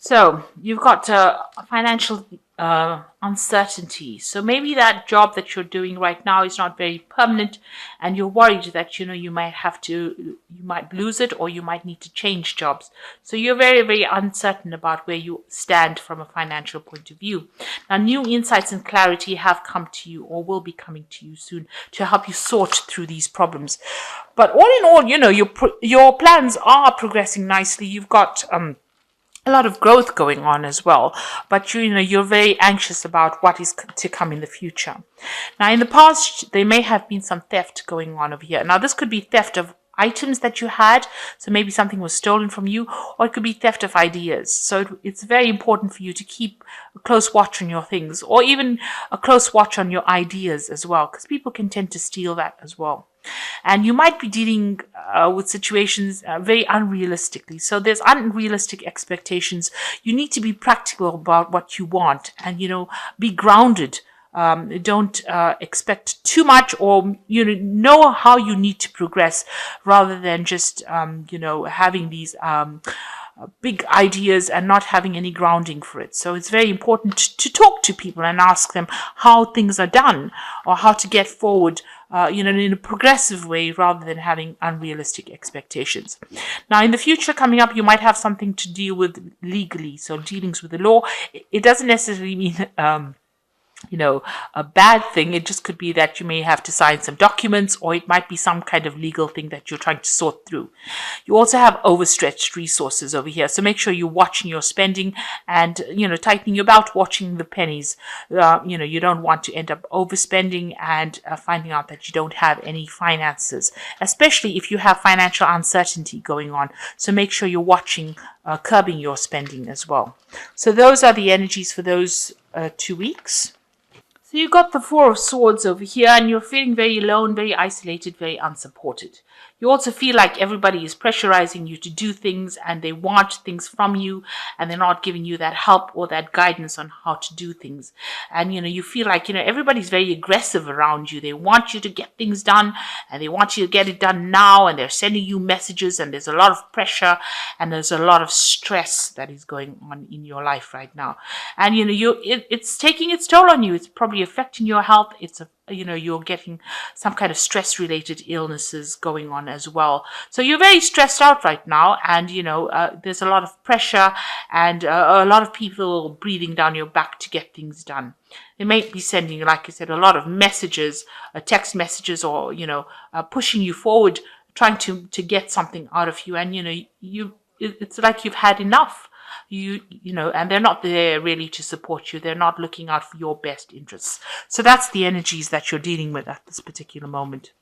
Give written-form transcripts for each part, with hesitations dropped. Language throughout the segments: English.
So you've got financial uncertainty. So maybe that job that you're doing right now is not very permanent, and you're worried that you might lose it, or you might need to change jobs. So you're very, very uncertain about where you stand from a financial point of view. Now, new insights and clarity have come to you, or will be coming to you soon, to help you sort through these problems. But all in all, your plans are progressing nicely. You've got a lot of growth going on as well, but you're very anxious about what is to come in the future. Now, in the past, there may have been some theft going on over here. Now, this could be theft of items that you had, so maybe something was stolen from you, or it could be theft of ideas. So it's very important for you to keep a close watch on your things, or even a close watch on your ideas as well, because people can tend to steal that as well. And you might be dealing with situations very unrealistically. So there's unrealistic expectations. You need to be practical about what you want, and be grounded. Don't expect too much, or know how you need to progress, rather than just having these big ideas and not having any grounding for it. So it's very important to talk to people and ask them how things are done, or how to get forward in a progressive way, rather than having unrealistic expectations. Now, in the future coming up, you might have something to deal with legally. So dealings with the law, it doesn't necessarily mean a bad thing. It just could be that you may have to sign some documents, or it might be some kind of legal thing that you're trying to sort through. You also have overstretched resources over here. So make sure you're watching your spending, and, tightening your belt, watching the pennies. You don't want to end up overspending and finding out that you don't have any finances, especially if you have financial uncertainty going on. So make sure you're watching, curbing your spending as well. So those are the energies for those 2 weeks. So you've got the Four of Swords over here, and you're feeling very alone, very isolated, very unsupported. You also feel like everybody is pressurizing you to do things, and they want things from you, and they're not giving you that help or that guidance on how to do things. And, you feel like, everybody's very aggressive around you. They want you to get things done, and they want you to get it done now, and they're sending you messages, and there's a lot of pressure, and there's a lot of stress that is going on in your life right now. And, it's taking its toll on you. It's probably affecting your health. You're getting some kind of stress-related illnesses going on as well. So you're very stressed out right now, and, there's a lot of pressure, and a lot of people breathing down your back to get things done. They may be sending, like I said, a lot of messages, text messages, or, pushing you forward, trying to get something out of you. And, it's like you've had enough. And they're not there really to support you. They're not looking out for your best interests. So that's the energies that you're dealing with at this particular moment.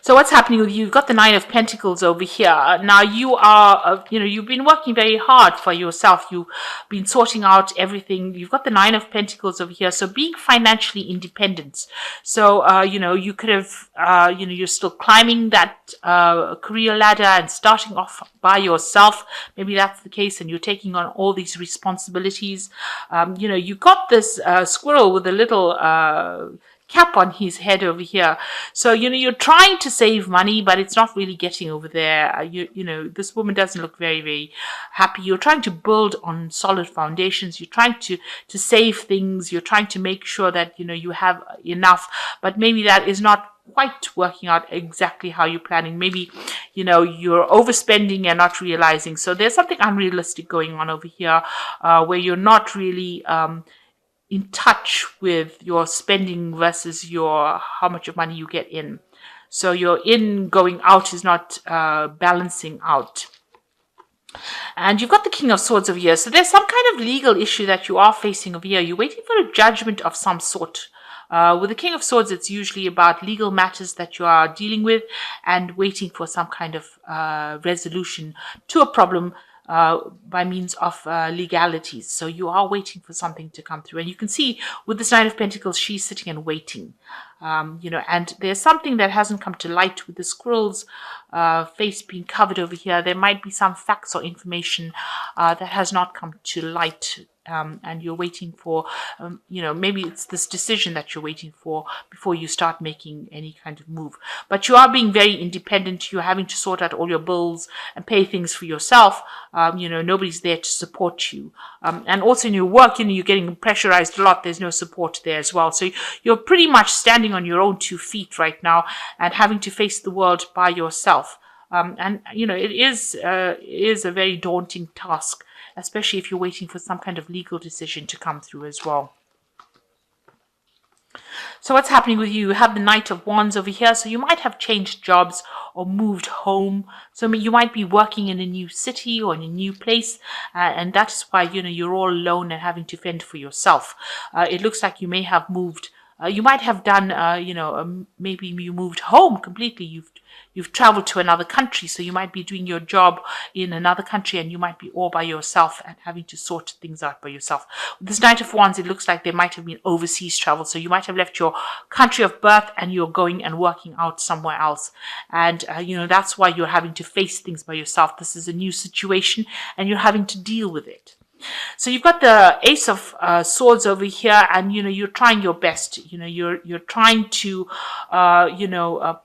So what's happening with you? You've got the Nine of Pentacles over here. Now you are, you've been working very hard for yourself. You've been sorting out everything. You've got the Nine of Pentacles over here. So being financially independent. So, you could have, you're still climbing that career ladder and starting off by yourself. Maybe that's the case, and you're taking on all these responsibilities. You got this squirrel with a little cap on his head over here. So, you're trying to save money, but it's not really getting over there. This woman doesn't look very, very happy. You're trying to build on solid foundations. You're trying to save things. You're trying to make sure that, you have enough, but maybe that is not quite working out exactly how you're planning. Maybe, you're overspending and not realizing. So there's something unrealistic going on over here, where you're not really, in touch with your spending versus how much of money you get in. So your in going out is not balancing out. And you've got the King of Swords over here. So there's some kind of legal issue that you are facing over here. You're waiting for a judgment of some sort. With the King of Swords, it's usually about legal matters that you are dealing with, and waiting for some kind of resolution to a problem by means of legalities. So you are waiting for something to come through. And you can see with this Nine of Pentacles, she's sitting and waiting. And there's something that hasn't come to light with the squirrel's face being covered over here. There might be some facts or information that has not come to light and you're waiting for, maybe it's this decision that you're waiting for before you start making any kind of move. But you are being very independent. You're having to sort out all your bills and pay things for yourself. Nobody's there to support you. And also in your work, you're getting pressurized a lot. There's no support there as well. So you're pretty much standing on your own 2 feet right now and having to face the world by yourself. It is a very daunting task, especially if you're waiting for some kind of legal decision to come through as well. So what's happening with you? You have the Knight of Wands over here. So you might have changed jobs or moved home. So you might be working in a new city or in a new place. And that's why, you're all alone and having to fend for yourself. It looks like you may have moved. You might have done, maybe you moved home completely. You've traveled to another country, so you might be doing your job in another country and you might be all by yourself and having to sort things out by yourself. With this Knight of Wands, it looks like there might have been overseas travel. So you might have left your country of birth and you're going and working out somewhere else. And, that's why you're having to face things by yourself. This is a new situation and you're having to deal with it. So you've got the Ace of Swords over here, and you're trying your best. You're trying to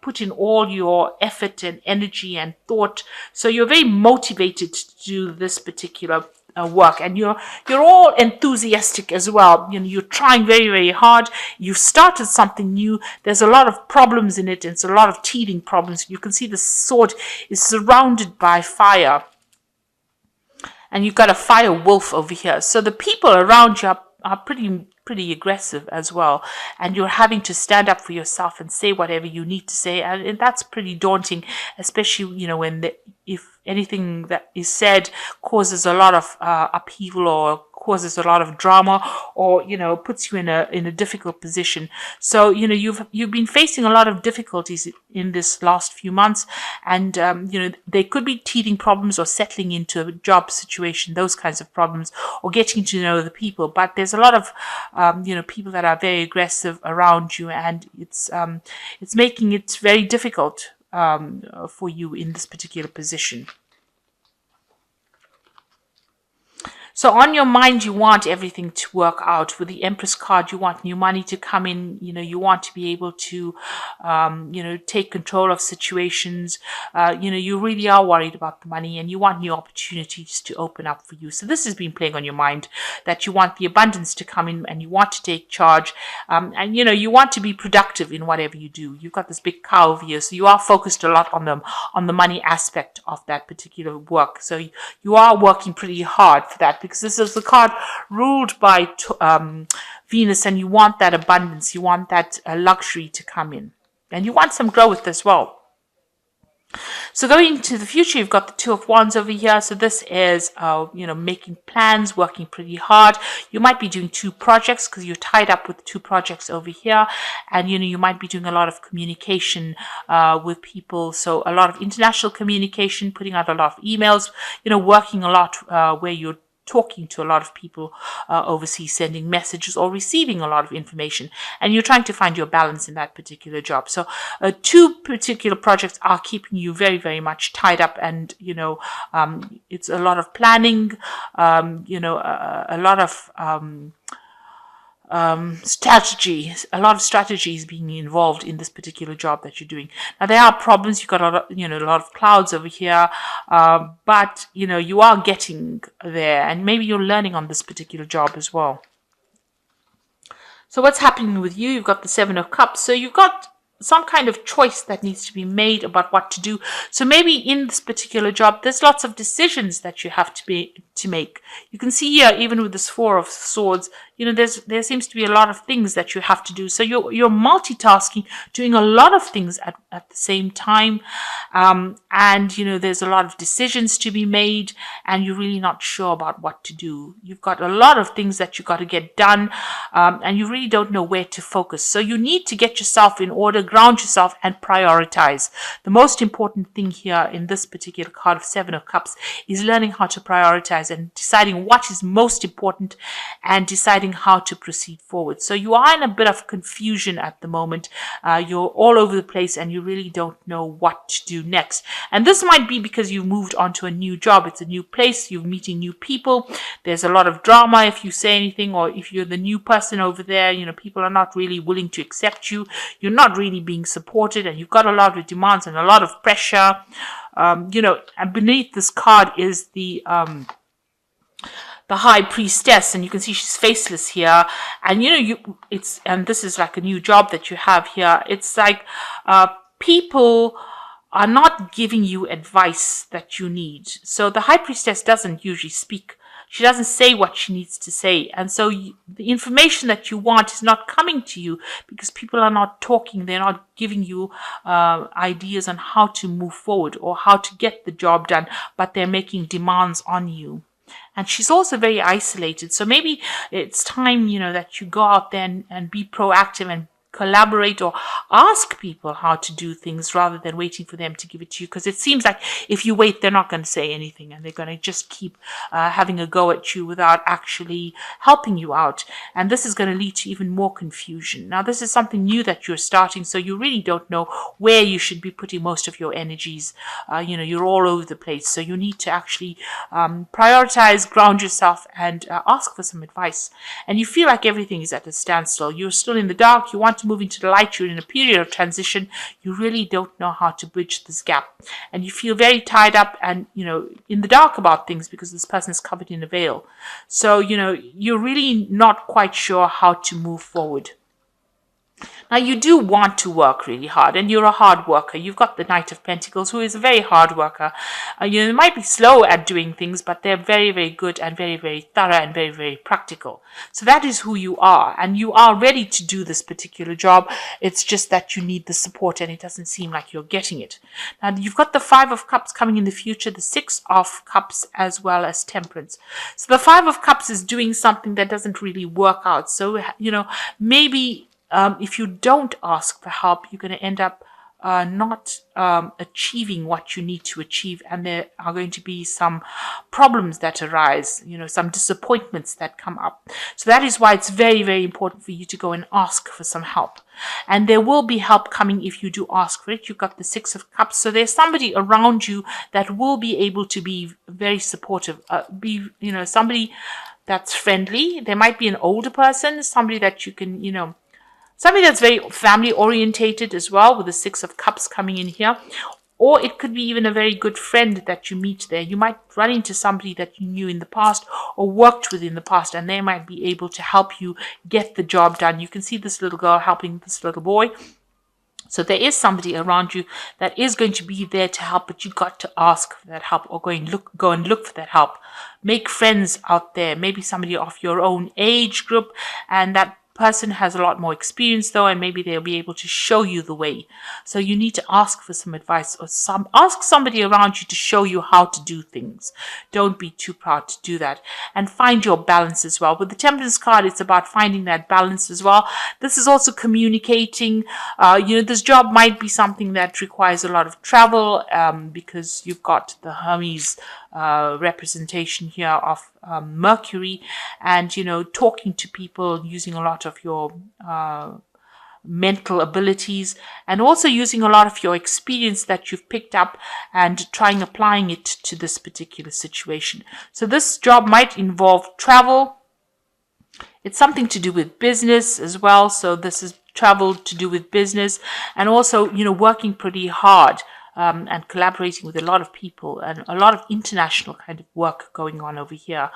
put in all your effort and energy and thought. So you're very motivated to do this particular work, and you're all enthusiastic as well. You're trying very, very hard. You've started something new. There's a lot of problems in it, and it's a lot of teething problems. You can see the sword is surrounded by fire. And you've got a fire wolf over here. So the people around you are pretty aggressive as well. And you're having to stand up for yourself and say whatever you need to say. And that's pretty daunting, especially, if anything that is said causes a lot of upheaval or causes a lot of drama, or puts you in a difficult position. So you've been facing a lot of difficulties in this last few months, and they could be teething problems or settling into a job situation, those kinds of problems, or getting to know the people. But there's a lot of people that are very aggressive around you, and it's making it very difficult for you in this particular position. So on your mind, you want everything to work out. With the Empress card, you want new money to come in. You want to be able to, take control of situations. You really are worried about the money, and you want new opportunities to open up for you. So this has been playing on your mind, that you want the abundance to come in and you want to take charge. And you want to be productive in whatever you do. You've got this big cow over here, so you are focused a lot on the money aspect of that particular work. So you are working pretty hard for that, because this is the card ruled by Venus, and you want that abundance, you want that luxury to come in, and you want some growth as well. So going into the future, you've got the Two of Wands over here. So this is, making plans, working pretty hard. You might be doing 2 projects because you're tied up with 2 projects over here. And, you might be doing a lot of communication with people. So a lot of international communication, putting out a lot of emails, working a lot where you're talking to a lot of people overseas, sending messages or receiving a lot of information, and you're trying to find your balance in that particular job. So 2 particular projects are keeping you very, very much tied up, and it's a lot of planning, a lot of strategy, a lot of strategies being involved in this particular job that you're doing. Now there are problems. You've got a lot of clouds over here, but you are getting there, and maybe you're learning on this particular job as well. So what's happening with you? You've got the 7 of Cups. So you've got some kind of choice that needs to be made about what to do. So maybe in this particular job, there's lots of decisions that you have to make. You can see here, even with this 4 of Swords, there seems to be a lot of things that you have to do. So you're multitasking, doing a lot of things at the same time. And there's a lot of decisions to be made, and you're really not sure about what to do. You've got a lot of things that you got to get done, and you really don't know where to focus. So you need to get yourself in order, ground yourself, and prioritize. The most important thing here in this particular card of 7 of Cups is learning how to prioritize and deciding what is most important, and deciding deciding how to proceed forward. So you are in a bit of confusion at the moment. You're all over the place and you really don't know what to do next. And this might be because you've moved on to a new job. It's a new place. You're meeting new people. There's a lot of drama if you say anything, or if you're the new person over there, people are not really willing to accept you. You're not really being supported, and you've got a lot of demands and a lot of pressure. And beneath this card is the High Priestess, and you can see she's faceless here. And and this is like a new job that you have here. It's like people are not giving you advice that you need. So the High Priestess doesn't usually speak. She doesn't say what she needs to say. And so the information that you want is not coming to you because people are not talking. They're not giving you ideas on how to move forward or how to get the job done, but they're making demands on you. And she's also very isolated. So maybe it's time, that you go out there and be proactive and collaborate or ask people how to do things rather than waiting for them to give it to you. Because it seems like if you wait, they're not going to say anything and they're going to just keep having a go at you without actually helping you out. And this is going to lead to even more confusion. Now, this is something new that you're starting, so you really don't know where you should be putting most of your energies. You're all over the place. So you need to actually prioritize, ground yourself, and ask for some advice. And you feel like everything is at a standstill. You're still in the dark. You want to move into the light. You're in a period of transition. You really don't know how to bridge this gap, and you feel very tied up and in the dark about things because this person is covered in a veil. So you're really not quite sure how to move forward. Now, you do want to work really hard, and you're a hard worker. You've got the Knight of Pentacles, who is a very hard worker. They might be slow at doing things, but they're very, very good and very, very thorough and very, very practical. So that is who you are, and you are ready to do this particular job. It's just that you need the support, and it doesn't seem like you're getting it. Now, you've got the Five of Cups coming in the future, the Six of Cups, as well as Temperance. So the Five of Cups is doing something that doesn't really work out. So, maybe if you don't ask for help, you're going to end up not achieving what you need to achieve, and there are going to be some problems that arise, some disappointments that come up. So that is why it's very, very important for you to go and ask for some help. And there will be help coming if you do ask for it. You've got the Six of Cups, so there's somebody around you that will be able to be very supportive, somebody that's friendly. There might be an older person, somebody that you can, somebody that's very family orientated as well, with the Six of Cups coming in here. Or it could be even a very good friend that you meet there. You might run into somebody that you knew in the past or worked with in the past, and they might be able to help you get the job done. You can see this little girl helping this little boy. So there is somebody around you that is going to be there to help, but you've got to ask for that help or go and look for that help. Make friends out there, maybe somebody of your own age group, and that person has a lot more experience though, and maybe they'll be able to show you the way. So you need to ask for some advice, or ask somebody around you to show you how to do things. Don't be too proud to do that, and find your balance as well. With the Temperance card, it's about finding that balance as well. This is also communicating. This job might be something that requires a lot of travel, because you've got the Hermes representation here of Mercury, and talking to people, using a lot of your mental abilities, and also using a lot of your experience that you've picked up and applying it to this particular situation. So this job might involve travel. It's something to do with business as well. So this is travel to do with business, and also working pretty hard. And collaborating with a lot of people, and a lot of international kind of work going on over here.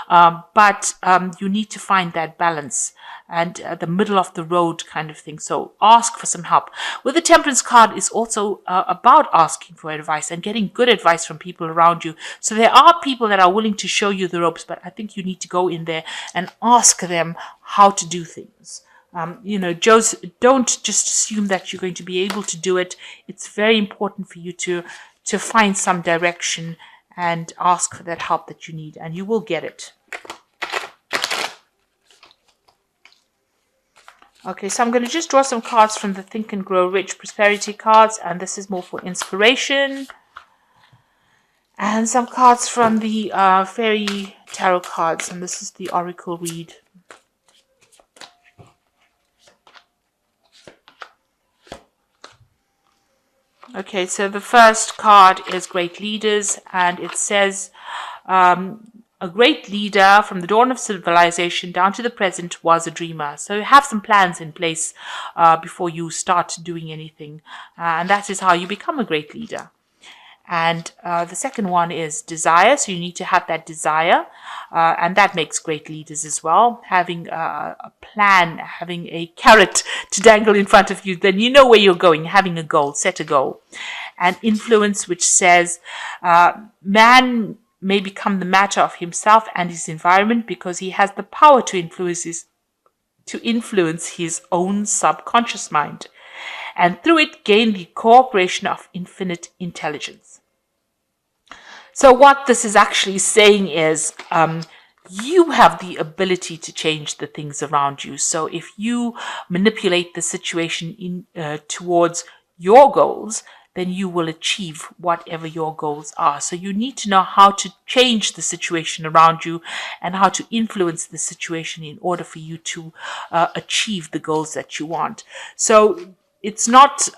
But you need to find that balance and the middle of the road kind of thing. So ask for some help. With the Temperance card, is also about asking for advice and getting good advice from people around you. So there are people that are willing to show you the ropes, but I think you need to go in there and ask them how to do things. Don't just assume that you're going to be able to do it. It's very important for you to find some direction and ask for that help that you need, and you will get it. Okay, so I'm going to just draw some cards from the Think and Grow Rich Prosperity cards, and this is more for inspiration. And some cards from the Fairy Tarot cards, and this is the Oracle read. Okay, so the first card is Great Leaders, and it says, a great leader from the dawn of civilization down to the present was a dreamer. So have some plans in place before you start doing anything. And that is how you become a great leader. And the second one is desire. So you need to have that desire. And that makes great leaders as well. Having a plan, having a carrot to dangle in front of you, then you know where you're going, having a goal, set a goal. And influence, which says man may become the matter of himself and his environment because he has the power to influence his own subconscious mind, and through it gain the cooperation of infinite intelligence. So what this is actually saying is you have the ability to change the things around you. So if you manipulate the situation towards your goals, then you will achieve whatever your goals are. So you need to know how to change the situation around you and how to influence the situation in order for you to achieve the goals that you want. So it's not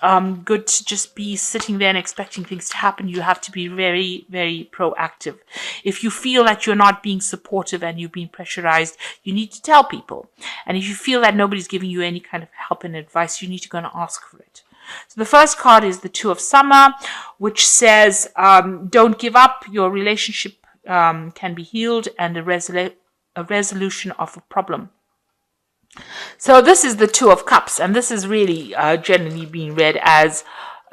good to just be sitting there and expecting things to happen. You have to be very, very proactive. If you feel that you're not being supportive and you're being pressurized, you need to tell people. And if you feel that nobody's giving you any kind of help and advice, you need to go and ask for it. So the first card is the Two of Summer, which says, don't give up. Your relationship can be healed, and a resolution of a problem. So this is the Two of Cups, and this is really generally being read as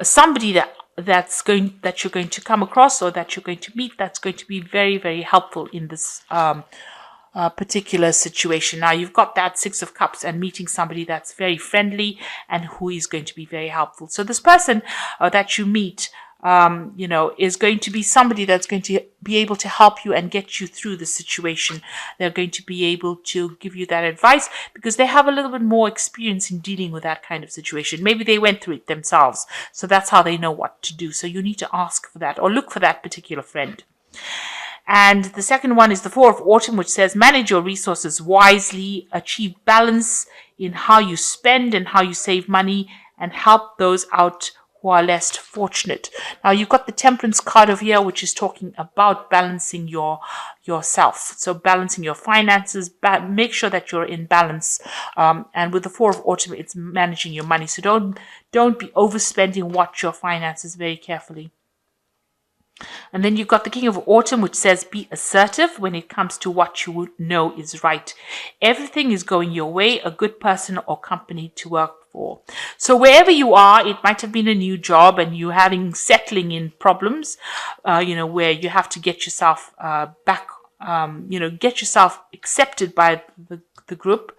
somebody that you're going to come across or that you're going to meet that's going to be very, very helpful in this particular situation. Now you've got that Six of Cups and meeting somebody that's very friendly and who is going to be very helpful. So this person that you meet is going to be somebody that's going to be able to help you and get you through the situation. They're going to be able to give you that advice because they have a little bit more experience in dealing with that kind of situation. Maybe they went through it themselves, so that's how they know what to do. So you need to ask for that or look for that particular friend. And the second one is the Four of Autumn, which says manage your resources wisely, achieve balance in how you spend and how you save money, and help those out who are less fortunate. Now you've got the Temperance card over here, which is talking about balancing yourself. So balancing your finances, make sure that you're in balance. And with the Four of Autumn, it's managing your money. So don't be overspending. Watch your finances very carefully. And then you've got the King of Autumn, which says be assertive when it comes to what you know is right. Everything is going your way, a good person or company to work for. So wherever you are, it might have been a new job and you're settling in problems, where you have to get yourself back, get yourself accepted by the group.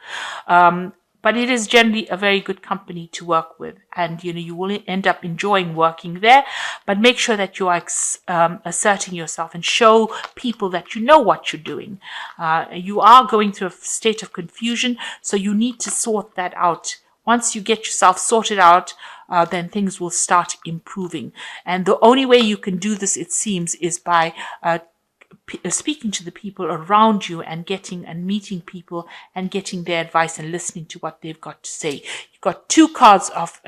But it is generally a very good company to work with, and you will end up enjoying working there. But make sure that you are asserting yourself and show people that you know what you're doing. You are going through a state of confusion, so you need to sort that out. Once you get yourself sorted out, then things will start improving. And the only way you can do this, it seems, is by speaking to the people around you and meeting people and getting their advice and listening to what they've got to say. You've got two cards of,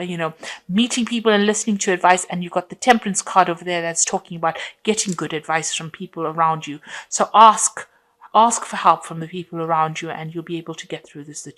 meeting people and listening to advice, and you've got the Temperance card over there that's talking about getting good advice from people around you. So ask for help from the people around you and you'll be able to get through this